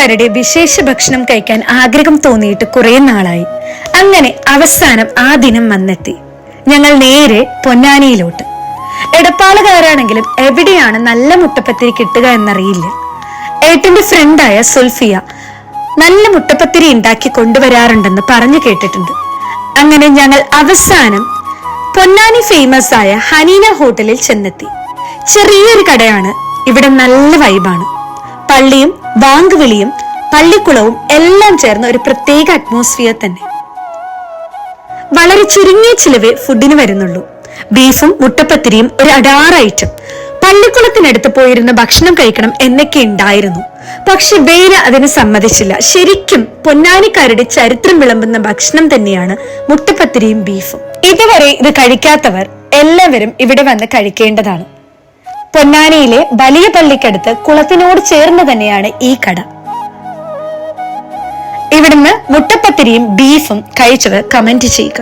പൊന്നാനിക്കാരുടെ വിശേഷ ഭക്ഷണം കഴിക്കാൻ ആഗ്രഹം തോന്നിയിട്ട് കുറെ നാളായി. അങ്ങനെ അവസാനം ആ ദിനം വന്നെത്തി. ഞങ്ങൾ നേരെ പൊന്നാനിയിലോട്ട്. എടപ്പാളുകാരാണെങ്കിലും എവിടെയാണ് നല്ല മുട്ടപ്പത്തിരി കിട്ടുക എന്നറിയില്ല. ഏട്ടന്റെ ഫ്രണ്ടായ സുൽഫിയ നല്ല മുട്ടപ്പത്തിരി ഉണ്ടാക്കി കൊണ്ടുവരാറുണ്ടെന്ന് പറഞ്ഞു കേട്ടിട്ടുണ്ട്. അങ്ങനെ ഞങ്ങൾ അവസാനം പൊന്നാനി ഫേമസ് ആയ ഹനീന ഹോട്ടലിൽ ചെന്നെത്തി. ചെറിയൊരു കടയാണ്. ഇവിടെ നല്ല വൈബാണ്. പള്ളിയും വാങ്കുവിളിയും പള്ളിക്കുളവും എല്ലാം ചേർന്ന ഒരു പ്രത്യേക അറ്റ്മോസ്ഫിയർ തന്നെ. വളരെ ചുരുങ്ങിയ ചിലവേ ഫുഡിന് വരുന്നുള്ളൂ. ബീഫും മുട്ടപ്പത്തിരിയും ഒരു അടാറ് ഐറ്റം. പള്ളിക്കുളത്തിനടുത്ത് പോയിരുന്ന് ഭക്ഷണം കഴിക്കണം എന്നൊക്കെ ഉണ്ടായിരുന്നു. പക്ഷെ വേല അതിന് സമ്മതിച്ചില്ല. ശരിക്കും പൊന്നാനിക്കാരുടെ ചരിത്രം വിളമ്പുന്ന ഭക്ഷണം തന്നെയാണ് മുട്ടപ്പത്തിരിയും ബീഫും. ഇതുവരെ ഇത് കഴിക്കാത്തവർ എല്ലാവരും ഇവിടെ വന്ന് കഴിക്കേണ്ടതാണ്. പൊന്നാനിയിലെ വലിയ പള്ളിക്കടുത്ത് കുളത്തിനോട് ചേർന്ന് തന്നെയാണ് ഈ കട. ഇവിടുന്ന് മുട്ടപ്പത്തിരിയും ബീഫും കഴിച്ചവർ കമന്റ് ചെയ്യുക.